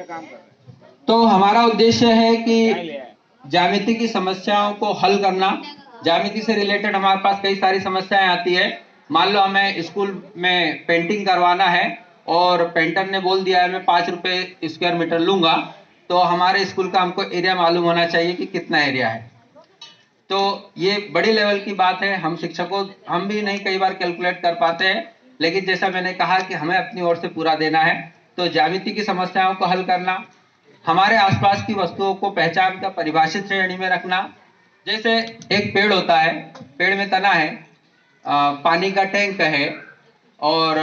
तो हमारा उद्देश्य है कि ज्यामिति की समस्याओं को हल करना। ज्यामिति से रिलेटेड हमारे पास कई सारी समस्याएं आती है। मान लो हमें स्कूल में पेंटिंग करवाना है और पेंटर ने बोल दिया है मैं 5 रुपए स्क्वायर मीटर लूंगा, तो हमारे स्कूल का हमको एरिया मालूम होना चाहिए कि कितना एरिया है। तो ये बड़ी लेवल की बात है, हम शिक्षकों हम भी नहीं कई बार कैलकुलेट कर पाते हैं, लेकिन जैसा मैंने कहा कि हमें अपनी ओर से पूरा देना है। तो ज्यामिति की समस्याओं को हल करना, हमारे आसपास की वस्तुओं को पहचान कर परिभाषित श्रेणी में रखना। जैसे एक पेड़ होता है, पेड़ में तना है, पानी का टैंक है और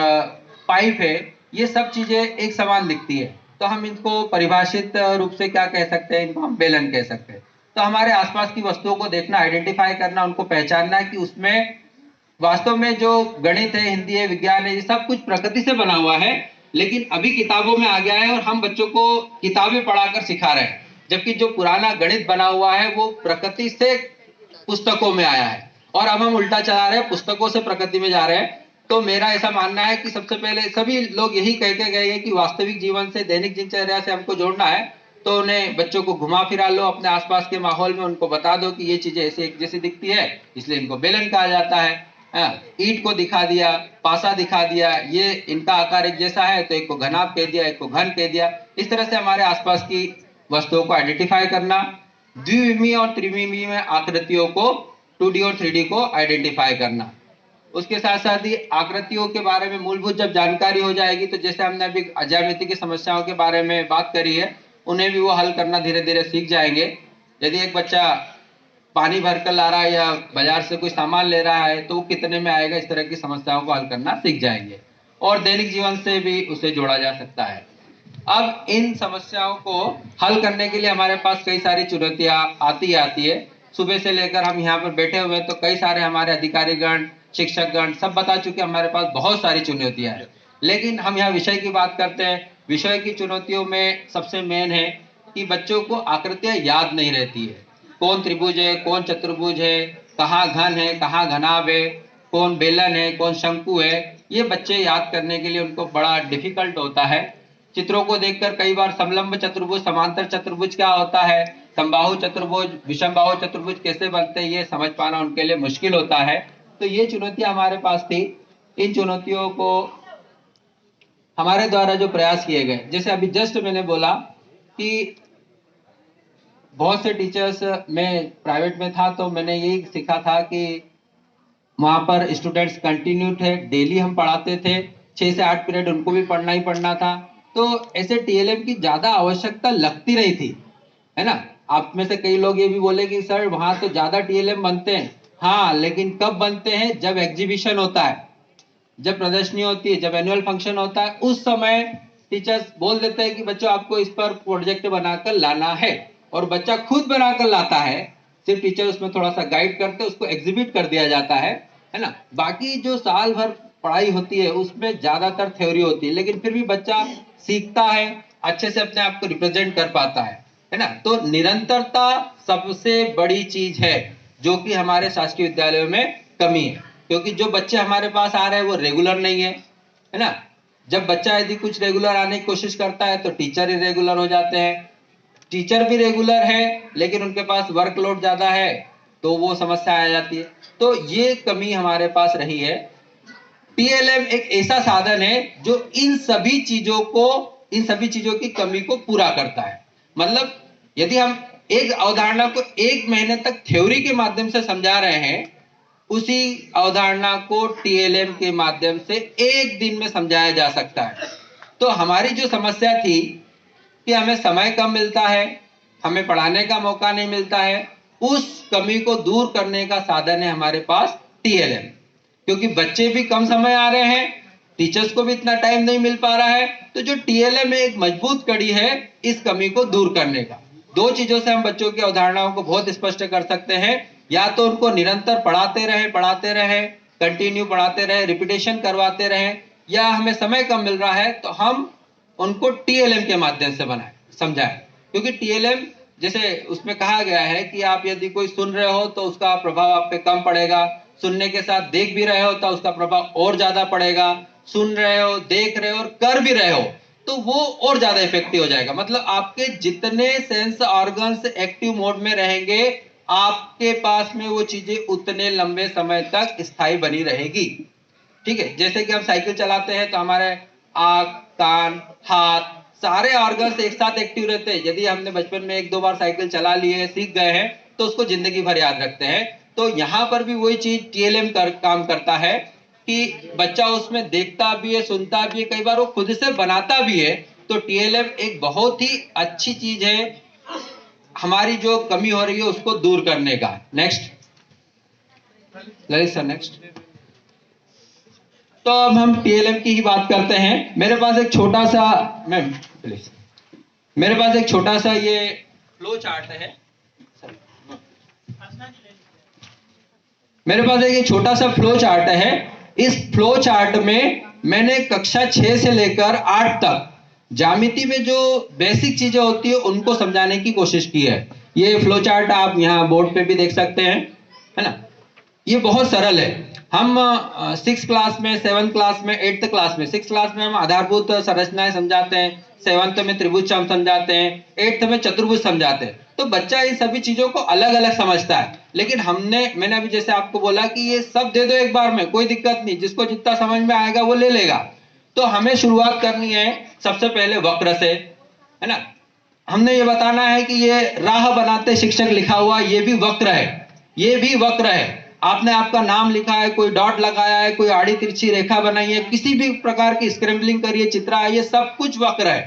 पाइप है, ये सब चीजें एक समान दिखती है, तो हम इनको परिभाषित रूप से क्या कह सकते हैं, इनको हम बेलन कह सकते हैं। तो हमारे आसपास की वस्तुओं को देखना, आइडेंटिफाई करना, उनको पहचानना कि उसमें वास्तव में जो गणित है, हिंदी है, विज्ञान है, ये सब कुछ प्रकृति से बना हुआ है, लेकिन अभी किताबों में आ गया है और हम बच्चों को किताबें पढ़ाकर सिखा रहे हैं, जबकि जो पुराना गणित बना हुआ है वो प्रकृति से पुस्तकों में आया है और अब हम उल्टा चला रहे हैं, पुस्तकों से प्रकृति में जा रहे हैं। तो मेरा ऐसा मानना है कि सबसे पहले सभी लोग यही कह के गए हैं कि वास्तविक जीवन से, दैनिक दिनचर्या से हमको जोड़ना है, तो उन्हें बच्चों को घुमा फिरा लो, अपने आसपास के माहौल में उनको बता दो कि ये चीजें ऐसे एक जैसी दिखती है, इसलिए इनको बेलन कहा जाता है। ईंट को दिखा दिया, पासा दिखा दिया, ये इनका आकार एक जैसा है, तो एक को घनाभ कह दिया, एक को घन कह दिया। इस तरह से हमारे आसपास की वस्तुओं को आइडेंटिफाई करना, द्विविमीय और त्रिविमीय में आकृतियों को 2D और 3D को आइडेंटिफाई करना। उसके साथ साथ ही आकृतियों के बारे में मूलभूत जब जानकारी हो जाएगी, तो जैसे हमने अभी ज्यामिति की समस्याओं के बारे में बात करी है, उन्हें भी वो हल करना धीरे धीरे सीख जाएंगे। यदि एक बच्चा पानी भर कर ला रहा है या बाजार से कोई सामान ले रहा है तो वो कितने में आएगा, इस तरह की समस्याओं को हल करना सीख जाएंगे और दैनिक जीवन से भी उसे जोड़ा जा सकता है। अब इन समस्याओं को हल करने के लिए हमारे पास कई सारी चुनौतियां आती है। सुबह से लेकर हम यहाँ पर बैठे हुए हैं, तो कई सारे हमारे अधिकारीगण, शिक्षकगण सब बता चुके हमारे पास बहुत सारी चुनौतियां हैं, लेकिन हम यहाँ विषय की बात करते हैं। विषय की चुनौतियों में सबसे मेन है कि बच्चों को आकृतियां याद नहीं रहती है, कौन त्रिभुज है, कौन चतुर्भुज है, कहाँ घन है, कहाँ घनाभ है, कौन बेलन है, कौन शंकु है, ये बच्चे याद करने के लिए उनको बड़ा डिफिकल्ट होता है। चित्रों को देखकर कई बार समलंब चतुर्भुज, समांतर चतुर्भुज क्या होता है, समबाहु चतुर्भुज, विषमबाहु चतुर्भुज कैसे बनते हैं, ये समझ पाना उनके लिए मुश्किल होता है। तो ये चुनौतियां हमारे पास थी। इन चुनौतियों को हमारे द्वारा जो प्रयास किए गए, जैसे अभी जस्ट मैंने बोला कि बहुत से टीचर्स, मैं प्राइवेट में था तो मैंने यही सीखा था कि वहां पर स्टूडेंट्स कंटिन्यू थे, डेली हम पढ़ाते थे, 6 से 8 पीरियड उनको भी पढ़ना ही पढ़ना था। तो ऐसे टीएलएम की ज्यादा आवश्यकता लगती नहीं थी, है ना। आप में से कई लोग ये भी बोले कि सर वहां तो ज्यादा टीएलएम बनते हैं। हाँ, लेकिन कब बनते हैं, जब एग्जीबिशन होता है, जब प्रदर्शनी होती है, जब एनुअल फंक्शन होता है, उस समय टीचर्स बोल देते हैं कि बच्चों आपको इस पर प्रोजेक्ट बनाकर लाना है, और बच्चा खुद बनाकर लाता है। सिर्फ टीचर उसमें थोड़ा सा गाइड करते, उसको एग्जिबिट कर दिया जाता है ना। बाकी जो साल भर पढ़ाई होती है उसमें ज्यादातर थ्योरी होती है, लेकिन फिर भी बच्चा सीखता है, अच्छे से अपने आप को रिप्रेजेंट कर पाता है ना। तो निरंतरता सबसे बड़ी चीज है जो कि हमारे शासकीय विद्यालयों में कमी है, क्योंकि जो बच्चे हमारे पास आ रहे हैं वो रेगुलर नहीं है ना। जब बच्चा यदि कुछ रेगुलर आने की कोशिश करता है तो टीचर इरेगुलर हो जाते हैं, टीचर भी रेगुलर है लेकिन उनके पास वर्कलोड ज्यादा है, तो वो समस्या आ जाती है। तो ये कमी हमारे पास रही है। टीएलएम एक ऐसा साधन है जो इन सभी चीजों की कमी को पूरा करता है। मतलब यदि हम एक अवधारणा को 1 महीने तक थ्योरी के माध्यम से समझा रहे हैं, उसी अवधारणा को टीएलएम के माध्यम से 1 दिन में समझाया जा सकता है। तो हमारी जो समस्या थी कि हमें समय कम मिलता है, हमें पढ़ाने का मौका नहीं मिलता है, उस कमी को दूर करने का साधन है हमारे पास टीएलएम। क्योंकि बच्चे भी कम समय आ रहे हैं, टीचर्स को भी इतना टाइम नहीं मिल पा रहा है, तो जो टीएलएम में एक मजबूत कड़ी है इस कमी को दूर करने का। 2 चीजों से हम बच्चों की अवधारणाओं को बहुत स्पष्ट कर सकते हैं। या तो उनको निरंतर पढ़ाते रहे, कंटिन्यू पढ़ाते रहे, रिपीटेशन करवाते रहे, या हमें समय कम मिल रहा है तो हम उनको टीएलएम के माध्यम से समझाएं। क्योंकि टीएलएम जैसे उसमें कहा गया है कि आप यदि कोई सुन रहे हो तो उसका प्रभाव आप पे कम पड़ेगा, सुनने के साथ देख भी रहे हो तो उसका प्रभाव और ज्यादा पड़ेगा, सुन रहे हो, देख रहे हो और कर भी रहे हो तो वो और ज्यादा इफेक्टिव हो जाएगा। मतलब आपके जितने सेंस ऑर्गन्स एक्टिव मोड में रहेंगे, आपके पास में वो चीजें उतने लंबे समय तक स्थायी बनी रहेगी। ठीक है, जैसे कि हम साइकिल चलाते हैं तो हमारे आंख, कान, हाथ, सारे ऑर्गन्स एक साथ एक्टिव रहते हैं। यदि हमने बचपन में 1-2 बार साइकिल चला ली है, सीख गए हैं, तो उसको जिंदगी भर याद रखते हैं। तो यहां पर भी वही चीज टीएलएम काम करता है कि बच्चा उसमें देखता भी है, सुनता भी है, कई बार वो खुद से बनाता भी है। तो टीएलएम एक बहुत ही अच्छी चीज है हमारी जो कमी हो रही है उसको दूर करने का। Next Lalit sir, next. तो अब हम टीएलएम की ही बात करते हैं। मेरे पास एक छोटा सा, मैम प्लीज, मेरे पास एक छोटा सा ये फ्लो चार्ट है। मेरे पास एक छोटा सा फ्लो चार्ट है। इस फ्लो चार्ट में मैंने कक्षा 6 से लेकर 8 तक ज्यामिति में जो बेसिक चीजें होती है उनको समझाने की कोशिश की है। ये फ्लो चार्ट आप यहाँ बोर्ड पे भी देख सकते हैं, है ना। ये बहुत सरल है। हम 6 क्लास में, 7 क्लास में, 8th क्लास में, 6 क्लास में हम आधारभूत संरचनाएं समझाते हैं, 7th में त्रिभुज हम समझाते हैं, 8th में चतुर्भुज समझाते हैं। तो बच्चा इन सभी चीजों को अलग अलग समझता है। लेकिन मैंने अभी जैसे आपको बोला कि ये सब दे दो एक बार में, कोई दिक्कत नहीं, जिसको जितना समझ में आएगा वो ले लेगा। तो हमें शुरुआत करनी है सबसे पहले वक्र से, है ना। हमने ये बताना है कि ये राह बनाते शिक्षक लिखा हुआ ये भी वक्र है, ये भी वक्र है। आपने आपका नाम लिखा है, कोई डॉट लगाया है, कोई आड़ी तिरछी रेखा बनाई है, किसी भी प्रकार की स्क्रैम्बलिंग करिए, चित्रा है, ये सब कुछ वक्र है।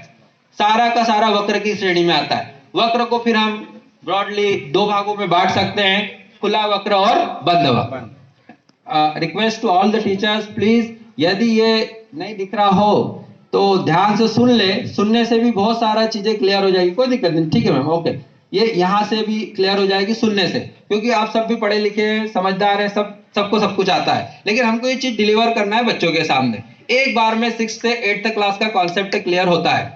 सारा का सारा वक्र की श्रेणी में आता है। वक्र को फिर हम ब्रॉडली 2 भागों में बांट सकते हैं, खुला वक्र और बंद वक्र। Request to all the teachers, please यदि ये नहीं दिख रहा हो तो ध्यान से सुन ले, सुनने से भी बहुत सारा चीजें क्लियर हो जाएगी। कोई दिक्कत नहीं, ठीक है मैम, ओके। ये यहाँ से भी क्लियर हो जाएगी सुनने से, क्योंकि आप सब भी पढ़े लिखे हैं, समझदार हैं, सबको सब कुछ आता है। लेकिन हमको ये चीज डिलीवर करना है बच्चों के सामने। एक बार में 6 से 8th क्लास का कॉन्सेप्ट क्लियर होता है।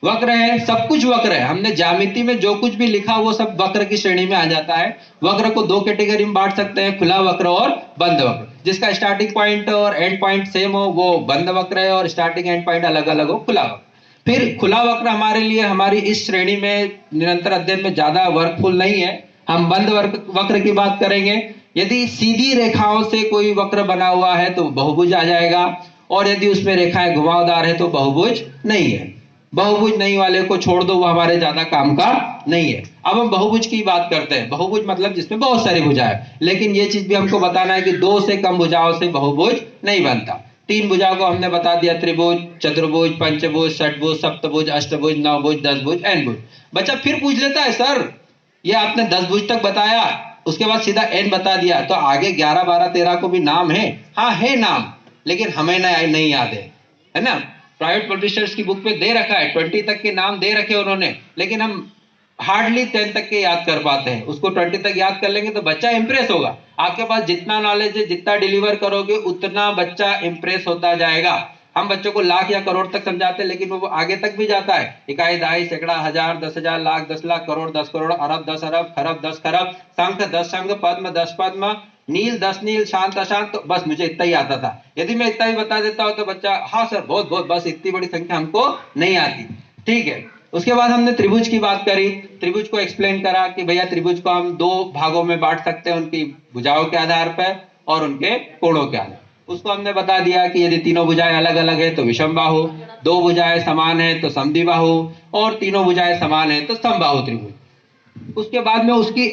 वक्र है, सब कुछ वक्र है। हमने ज्यामिति में जो कुछ भी लिखा वो सब वक्र की श्रेणी में आ जाता है। वक्र को 2 कैटेगरी में बांट सकते हैं, खुला वक्र और बंद वक्र। जिसका स्टार्टिंग पॉइंट और एंड पॉइंट सेम हो वो बंद वक्र है, और स्टार्टिंग एंड पॉइंट अलग अलग हो, खुला वक्र। फिर खुला वक्र हमारे लिए, हमारी इस श्रेणी में निरंतर अध्ययन में ज्यादा वर्कफुल नहीं है। हम बंद वक्र की बात करेंगे। यदि सीधी रेखाओं से कोई वक्र बना हुआ है तो बहुभुज आ जाएगा, और यदि उसमें रेखाएं घुमावदार है तो बहुभुज नहीं है। बहुभुज नहीं वाले को छोड़ दो, वो हमारे ज्यादा काम का नहीं है। अब हम बहुभुज की बात करते हैं। बहुभुज मतलब जिसमें बहुत सारी भुजाएं। लेकिन ये चीज भी हमको बताना है कि 2 से कम भुजाओं से बहुभुज नहीं बनता। 3 भुजाओं को हमने बता दिया, त्रिभुज, चतुर्भुज, पंचभुज, षटभुज, सप्तभुज, अष्टभुज, नवभुज, 10 भुज, n भुज। बच्चा फिर पूछ लेता है, सर ये आपने 10 भुज तक बताया, उसके बाद सीधा n बता दिया, तो आगे 11, 12, 13 को भी नाम है? हाँ है नाम, लेकिन हमें नहीं याद है ना। प्राइवेट पब्लिशर्स की बुक पे दे रखा है, 20 तक के नाम दे रखे उन्होंने, लेकिन हम हार्डली 10 तक के याद कर पाते हैं। उसको 20 तक याद कर लेंगे तो बच्चा इंप्रेस होगा। आपके पास जितना नॉलेज है, जितना डिलीवर करोगे, उतना बच्चा इंप्रेस होता जाएगा। हम बच्चों को लाख या करोड़ तक समझाते हैं, लेकिन वो आगे तक भी जाता है। इकाई, दहाई, सैकड़ा, हजार, 10,000, लाख, 10 लाख, करोड़, 10 करोड़, अरब, 10 अरब, खरब, 10 खरब, शंख, 10 शंख, पद्म, 10 पद्म, नील, 10 नील, शांत अशांत। तो बस मुझे इतना ही आता था। यदि मैं इतना ही बता देता हूं तो बच्चा, हाँ सर बहुत बहुत, बस इतनी बड़ी संख्या हमको नहीं आती। ठीक है। उसके बाद हमने त्रिभुज की बात करी। त्रिभुज को एक्सप्लेन करा कि भैया त्रिभुज को हम 2 भागों में बांट सकते हैं, उनकी भुजाओं के आधार पर और उनके कोणों के आधार। उसको हमने बता दिया कि यदि तीनों भुजाएं अलग अलग है तो विषम बाहु, 2 भुजाएं समान है तो समद्विबाहु, और तीनों भुजाएं समान है तो समबाहु त्रिभुज। उसके बाद में उसकी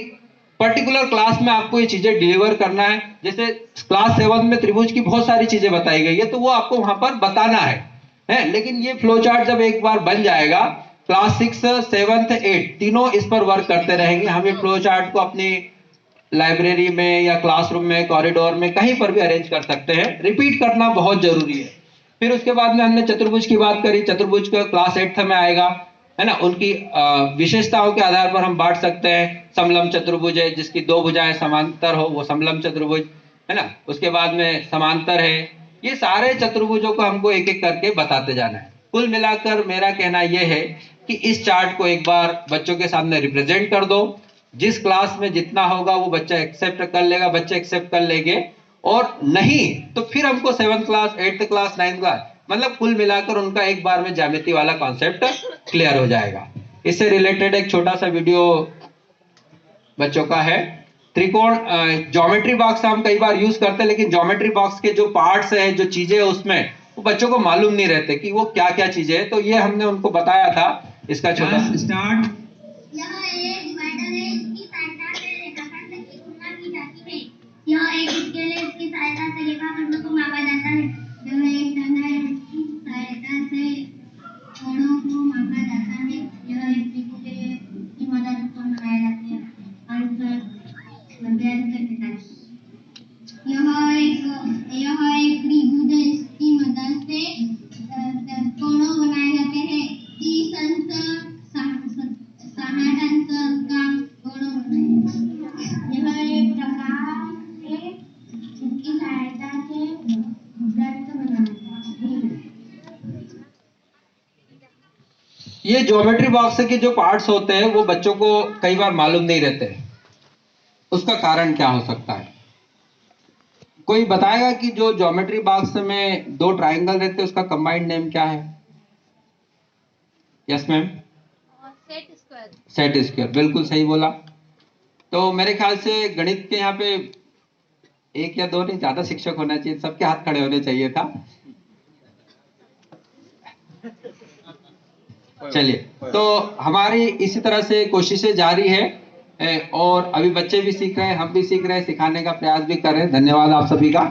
पर्टिकुलर क्लास में आपको ये चीजें डिलीवर करना है। जैसे क्लास 7 में त्रिभुज की बहुत सारी चीजें बताई गई है, तो वो आपको वहां पर बताना है। लेकिन ये फ्लो चार्ट जब एक बार बन जाएगा, क्लास 6, 7, 8 तीनों इस पर वर्क करते रहेंगे। हम ये फ्लो चार्ट को अपनी लाइब्रेरी में या क्लासरूम में, कॉरिडोर में, कहीं पर भी अरेंज कर सकते हैं। रिपीट करना बहुत जरूरी है। फिर उसके बाद में हमने चतुर्भुज की बात करी। चतुर्भुज का क्लास 8th में आएगा, है ना। उनकी विशेषताओं के आधार पर हम बांट सकते हैं। समलम चतुर्भुज है, जिसकी 2 भुजाएं समांतर हो, वो समलम चतुर्भुज, है ना। उसके बाद में समांतर है। ये सारे चतुर्भुजों को हमको एक एक करके बताते जाना है। कुल मिलाकर मेरा कहना यह है कि इस चार्ट को एक बार बच्चों के सामने रिप्रेजेंट कर दो। जिस क्लास में जितना होगा वो बच्चा एक्सेप्ट कर लेगा, बच्चे एक्सेप्ट कर लेंगे। और नहीं तो फिर हमको 7th class, 8th class, 9th class मतलब कुल मिलाकर उनका एक बार में ज्यामिति वाला कॉन्सेप्ट क्लियर हो जाएगा। इससे रिलेटेड एक छोटा सा वीडियो बच्चों का है। त्रिकोण ज्योमेट्री बॉक्स हम कई बार यूज करते हैं, लेकिन ज्योमेट्री बॉक्स के जो पार्ट्स है, जो चीजें है उसमें, वो बच्चों को मालूम नहीं रहते कि वो क्या क्या चीजें है। तो ये हमने उनको बताया था। इसका छोटा स्टार्ट। यह एक डिवाइडर है, इसकी सहायता से रेखाखंड की तुलना की जाती है। यह एक स्केल है, इसकी सहायता से रेखाखंडों को मापा जाता है। यह एक धन है, इसकी सहायता से कोणों को मापा जाता है। यह एक त्रिभुज है, इसकी मदद से बनाया जाती है। आंसर मध्यांतर 45। यह एक त्रिभुज है, इसकी मदद से कोणों बनाए जाते हैं। 30 अंश 60 अंश का कोण बनाया जाता है। यह एक प्रकाश है, इसकी सहायता से वृत्त बनाते हैं। ये ज्योमेट्री बॉक्स के जो पार्ट्स होते हैं वो बच्चों को कई बार मालूम नहीं रहते। उसका कारण क्या हो सकता है? कोई बताएगा कि जो ज्योमेट्री बॉक्स में दो ट्राइंगल रहते हैं उसका कंबाइंड नेम क्या है? Yes ma'am. Set square. Set square, बिल्कुल सही बोला। तो मेरे ख्याल से गणित के यहाँ पे एक या दो नहीं, ज्यादा शिक्षक होना चाहिए, सबके हाथ खड़े होने चाहिए था। चलिए, तो हमारी इसी तरह से कोशिशें जारी है और अभी बच्चे भी सीख रहे हैं, हम भी सीख रहे हैं, सिखाने का प्रयास भी कर रहे हैं। धन्यवाद आप सभी का।